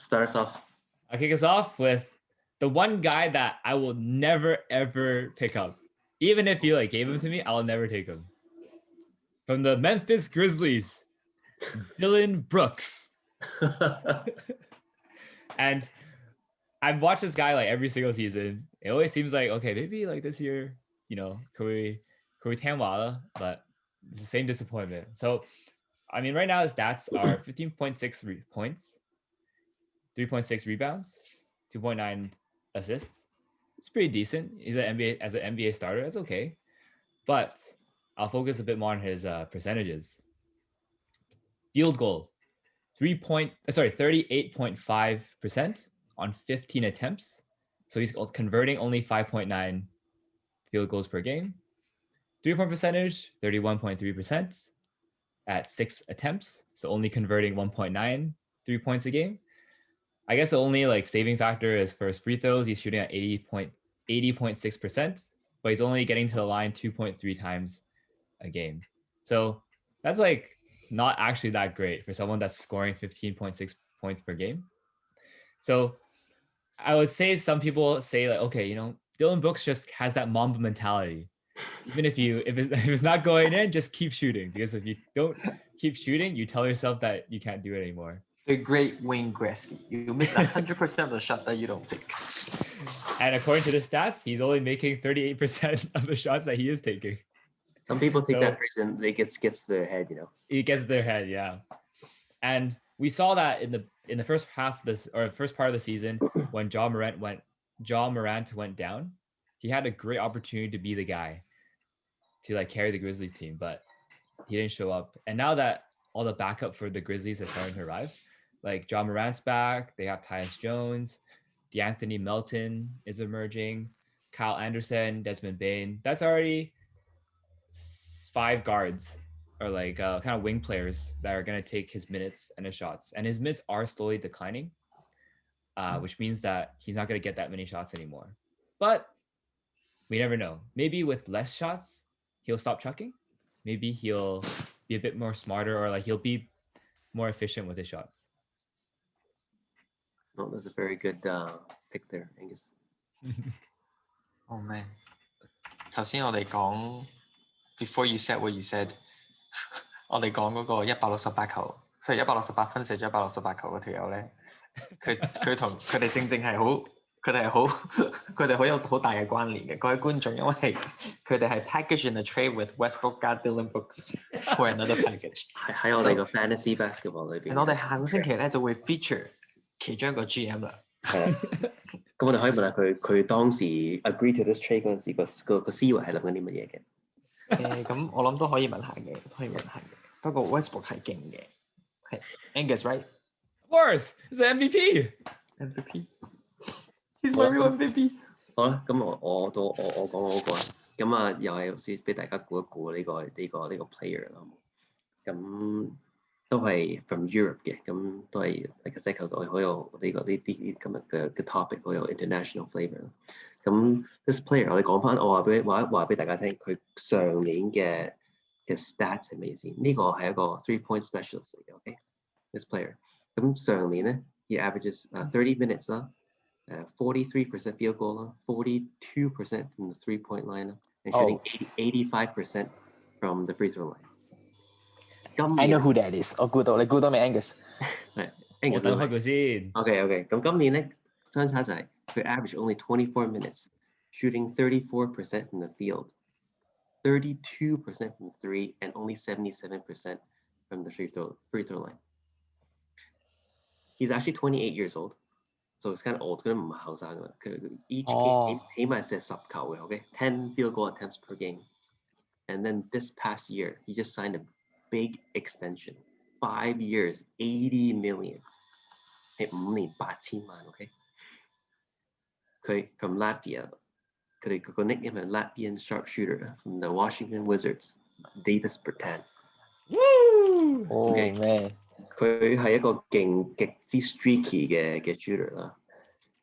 start us off. I'll kick us off with the one guy that I will never ever pick up. Even if you gave him to me, I'll never take him. From the Memphis Grizzlies, Dylan Brooks. And I've watched this guy every single season. It always seems okay, maybe this year, could we but it's the same disappointment. So I mean, right now his stats are 15.6 points, 3.6 rebounds, 2.9 assists. It's pretty decent. He's an NBA starter. That's okay. But I'll focus a bit more on his percentages. Field goal, 38.5% on 15 attempts. So he's converting only 5.9 field goals per game. 3-point percentage, 31.3% at 6 attempts. So only converting 1.9 3 points a game. I guess the only saving factor is for his free throws. He's shooting at 80.6%, but he's only getting to the line 2.3 times a game. So that's not actually that great for someone that's scoring 15.6 points per game. So I would say some people say okay, Dylan Brooks just has that Mamba mentality. Even if it's not going in, just keep shooting, because if you don't keep shooting, you tell yourself that you can't do it anymore. The great Wayne Gretzky. You miss 100% of the shot that you don't take. And according to the stats, he's only making 38% of the shots that he is taking. Some people take that reason it gets to their head, It gets to their head, yeah. And we saw that in the first half first part of the season when Ja Morant went down. He had a great opportunity to be the guy to carry the Grizzlies team, but he didn't show up. And now that all the backup for the Grizzlies are starting to arrive, Ja Morant's back, they have Tyus Jones, DeAnthony Melton is emerging, Kyle Anderson, Desmond Bane. That's already 5 guards or kind of wing players that are going to take his minutes and his shots. And his minutes are slowly declining, which means that he's not going to get that many shots anymore. But we never know. Maybe with less shots, he'll stop chucking. Maybe he'll be a bit more smarter, or he'll be more efficient with his shots. Well, that's a very good pick there, Angus. Oh man. 頭先我哋講 before you said what you said 我哋講嗰個168球所以168分射咗168球嗰條友咧佢同佢哋正係好佢哋好有好大嘅關聯嘅各位觀眾因為佢哋係 package in a trade with Westbrook 加 Dylan Brooks for another package 喺我哋個 fantasy basketball 裏邊我哋下個星期咧就會 feature 其中一個 GM 啦咁我哋可以問下佢當時 agree to this trade 嗰陣時個思維係諗緊啲乜嘢嘅？咁我諗都可以問下嘅，不過 Westbrook 係勁嘅，係 Angus right? Of course, he's an MVP. He's my real MVP. 好啦，咁我講我嗰個啦，咁啊又係先俾大家估一估呢個 player 啦，咁。都係 from Europe 嘅，咁都係 like I said 好有呢啲今日嘅 topic 好有 international flavor。咁 this player 我哋講翻，我話俾大家聽，佢上年嘅 stats 係咩先？呢個係一個 3-point specialist 嚟嘅 ，OK？This player 咁上年咧 he averages 30 minutes 啦，43% field goal 啦，42% from the 3-point line 啦，and shooting 85% from the free throw line。I know who that is. 我估到未 Angus？ 係 Angus 我等開佢先。OK， 咁今年咧相差就係佢 average only 24 minutes, shooting 34% from the field, 32% from 3, and only 77% from the free throw line. He's actually 28 years old, so it's kind of old. 佢唔係後生㗎，佢 each game 起碼射10球嘅 ，OK，10 field goal attempts per game. And then this past year, he just signed a big extension, 5 years, 80 million. 係5年8千萬 ，OK？ 佢 from Latvia， 佢哋個 nickname 係 Latvian sharpshooter from the Washington Wizards, Davis Bertans. Woo! Oh man！ 佢係一個極之 streaky 嘅 shooter 啦。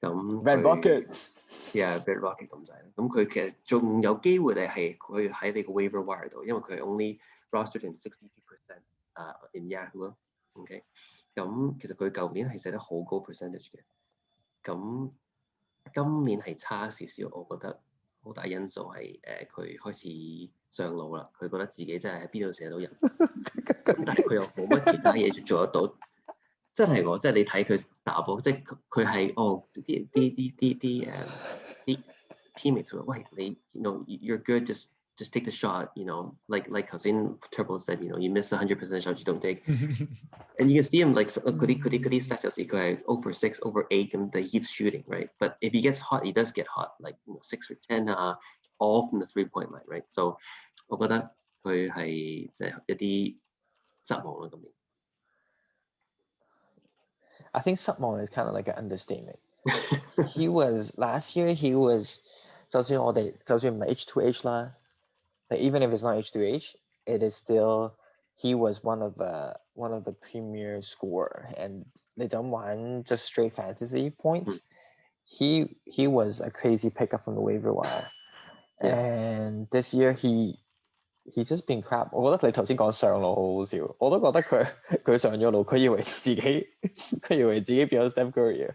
咁 Red Rocket。Yeah，Red Rocket 咁滯。咁佢其實仲有機會係佢喺你個 waiver wire 度，因為佢 only rostered in 62% in Yahoo 啦。OK，咁其實佢舊年係射得好高 percentage 嘅，咁今年係差少少，我覺得好大因素係佢開始上腦啦，佢覺得自己真係喺邊度射到人，咁但係佢又冇乜其他嘢做得到，真係喎，即係你睇佢打波，即係佢係啲 teammates 話喂你 you're good just take the shot like 頭先 Turbo said you miss 100% shot you don't take and you can see him like 嗰啲 stats 有時佢係 over 6 over 8咁 they keep shooting right but if he gets hot he does get hot like 6 for 10 all from the 3-point line right so 我覺得佢係即係一啲失望啦咁樣。I think 失望 is kind of like an understatement. He was last year. He was 就算唔係 H2H 啦 like even if it's not H2H, it is still he was one of the premier scorer and 你就咁玩 just straight fantasy points. He was a crazy pickup from the waiver wire. Yeah. And this year he just been crap. 我覺得你頭先講上路好好笑，我都覺得佢上咗路，佢以為自己變咗 Steph Curry 啊。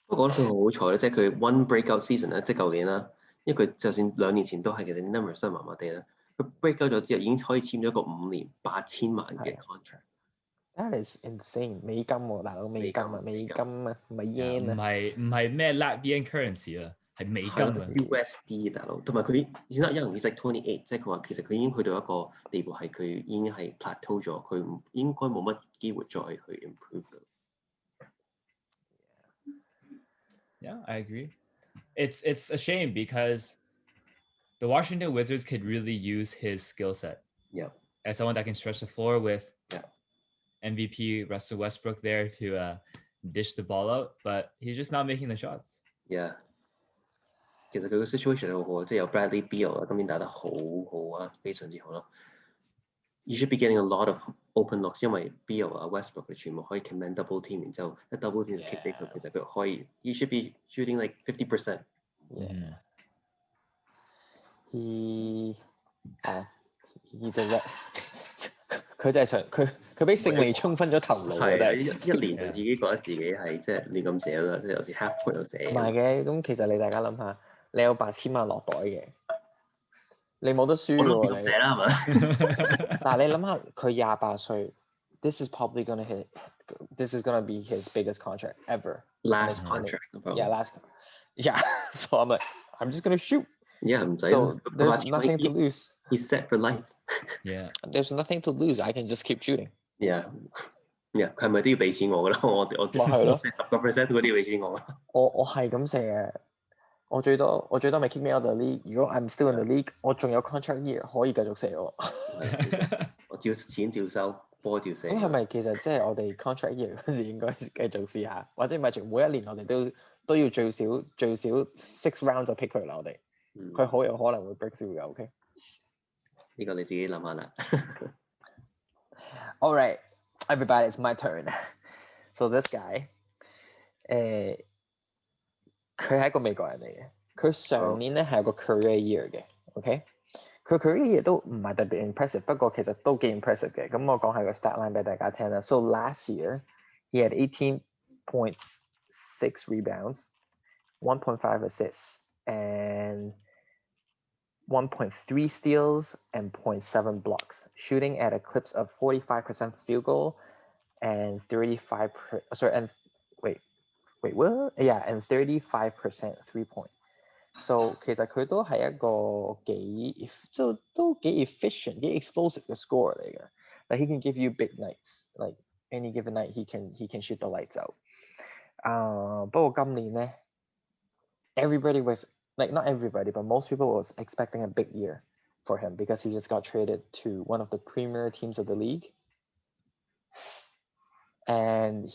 不過我覺得佢好彩咧，即係佢 one breakout season 咧，即係舊年啦，因為佢就算2年前都係其實 numbers 都係麻麻地啦。佢 breakout 咗之後已經可以簽咗一個5年8000萬嘅 contract。That is insane， 美金喎，大佬美金啊，唔係 yen 啊，唔係咩 Latvian currency 啊，係美金啊 USD 大佬，同埋佢而家因為he's like 28，即係佢話其實佢已經去到一個地步係佢已經係 plateau 咗，佢應該冇乜機會再去 improve 㗎。Yeah, I agree. It's a shame because the Washington Wizards could really use his skill set. Yeah. As someone that can stretch the floor with Yeah. MVP Russell Westbrook there to dish the ball out, but he's just not making the shots. Yeah. 其實佢個 situation 好好，即係有 Bradley Beal 啦，今年打得好好啊，非常之好咯。You should be getting a lot of open looks，因為 Beal 啊 Westbrook 佢全部可以 command double team，然之後一 double team 就 kick 俾佢，其實佢可以。You should be shooting like 50%。Yeah. He did that 佢就係想佢俾勝利沖昏咗頭腦啊！真係一年就自己覺得自己係即係亂咁寫啦，即係有時 half point 又寫。唔係嘅，咁其實你大家諗下，你有8000萬落袋嘅，你冇得輸我都喎亂咁寫啦，係咪？但係你諗下，佢28歲 ，this is gonna be his biggest contract ever. Last contract. Yeah, last. Yeah, so I'm like, I'm just gonna shoot. Yeah, 唔使。So there's nothing to lose. He's set for life. Yeah. There's nothing to lose. I can just keep shooting. Yeah. Yeah， 佢係咪都要俾錢我㗎啦？我係咯10% 嗰啲要俾錢我。我係咁射嘅，我最多咪 kick me out of the league。如果 I'm still in the league，我仲有 contract year 可以繼續射喎。我照錢照收，波照射。咁係咪其實即係我哋 contract year 嗰時應該繼續試下，或者唔係全每一年我哋都要最少6 round 就 pick 佢啦，我哋。佢好有可能會 break through 嘅 ，OK？ 呢個你自己諗下啦。All right, everybody, it's my turn. So this guy，佢係一個美國人嚟嘅。佢上年咧係有個 career year 嘅 ，OK？ 佢 career year 都唔係特別 impressive， 不過其實都幾 impressive 嘅。咁我講下個 stat line 俾大家聽啦。So last year he had 18 points, 6 rebounds, 1.5 assists, and 1.3 steals and 0.7 blocks, shooting at a clips of 45% field goal and 35%. And 35% 3-point. So 其實佢都係一個都幾 efficient、幾 explosive 嘅 scorer 嚟嘅。Like he can give you big nights. Like any given night, he can shoot the lights out. 不過今年咧 ，everybody was like not everybody, but most people was expecting a big year for him because he just got traded to one of the premier teams of the league. And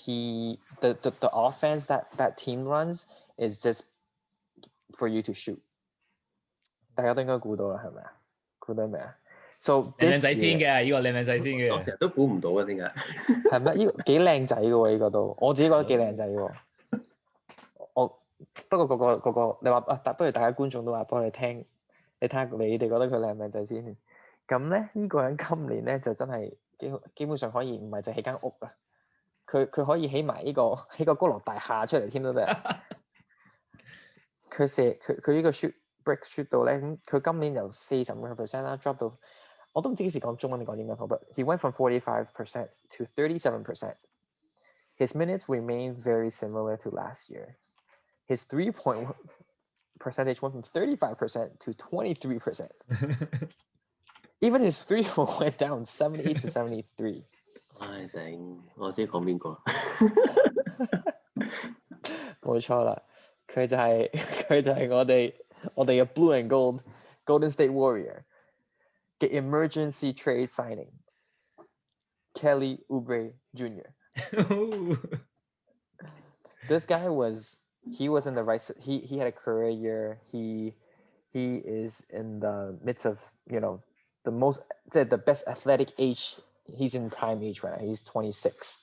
the offense that team runs is just for you to shoot. 大家都應該估到啦，係咪啊？估到未啊 ？So 靚仔先嘅，呢個靚仔先嘅。我成日都估唔到嘅，點解？係咩？呢個幾靚仔嘅喎，呢個都我自己覺得幾靚仔喎。不過個你話啊，不如大家觀眾都話幫你聽，你睇下你哋覺得佢靚唔靚仔先。咁咧，呢個人今年咧就真係基本上可以唔係就起間屋啊，佢可以起埋呢個高樓大廈出嚟添都得。佢呢個 break shoot 到咧，咁佢今年由45% 啦 drop 到，我都唔知幾時講中文定講英文好。But he went from 45% to 37%. His minutes remained very similar to last year. His 3-point percentage went from 35% to 23%. Even his 3-point went down 78 to 73. 唉頂，我知講邊個。冇錯啦，佢就係我哋嘅 Blue and Gold Golden State Warrior 嘅 emergency trade signing Kelly Oubre Jr. This guy was in the right. He had a career year. He is in the midst of the best athletic age. He's in prime age right now. He's 26.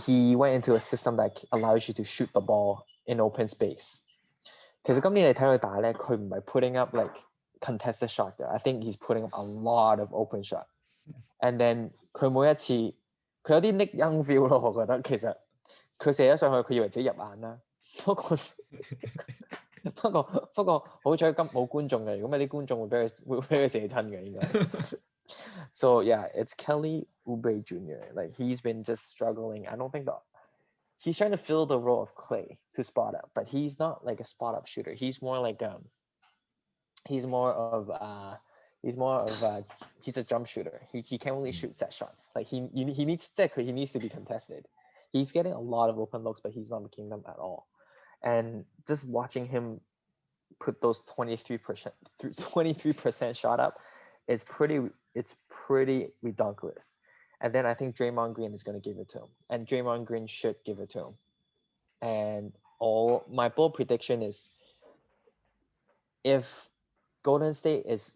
He went into a system that allows you to shoot the ball in open space. 其實今年你睇佢打咧，佢唔係 putting up like contested shot 嘅。I think he's putting up a lot of open shot. And then 佢每一次佢有啲 Nick Young feel 咯，我覺得其實佢射咗上去，佢以為自己入眼啦。不過好彩今冇觀眾嘅，如果咪啲觀眾會俾佢射親嘅應該。So yeah, it's Kelly Oubre Jr. Like he's been just struggling. I don't think he's trying to fill the role of Clay to spot up, but he's not like a spot up shooter. He's more he's a jump shooter. He can't really shoot set shots. Like he needs to be contested. He's getting a lot of open looks, but he's not making them at all. And just watching him put those 23% shot up, it's pretty ridiculous. And then I think Draymond Green is going to give it to him, and Draymond Green should give it to him. And my bold prediction is, if Golden State is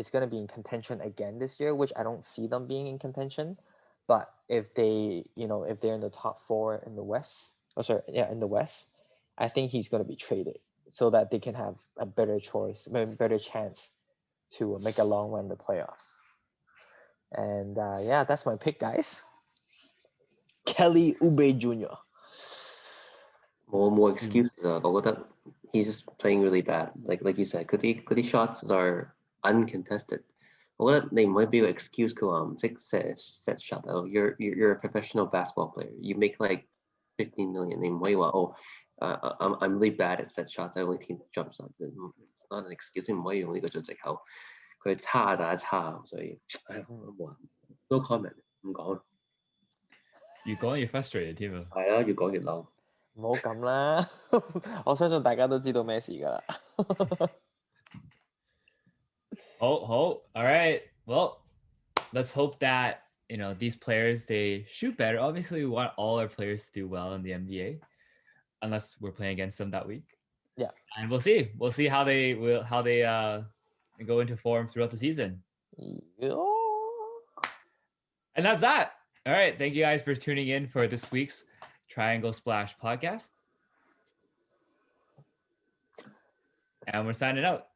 going to be in contention again this year, which I don't see them being in contention, but if they're in the top 4 in the West, in the West, I think he's going to be traded so that they can have a better chance to make a long run in the playoffs. And that's my pick, guys. Kelly Oubre Jr. 冇 excuses 啊，我覺得 he's just playing really bad. Like you said, 佢啲 shots are uncontested. 我覺得你唔可以俾個 excuse 佢話唔識 set shot. Oh, you're a professional basketball player. You make like 15 million. 你唔可以話I'm really bad at set shots. I only take jump shots. It's not an excuse. 你唔可以用呢個做藉口。佢差打差，所以冇 no comment 唔講。越講越 frustrated 添啊！係啊，越講越嬲。唔好咁啦，我相信大家都知道咩事㗎啦。All right. Well, let's hope that these players, they shoot better. Obviously, we want all our players to do well in the NBA, unless we're playing against them that week. Yeah. And we'll see how they go into form throughout the season. Yeah. And that's that. All right. Thank you guys for tuning in for this week's Triangle Splash podcast. And we're signing out.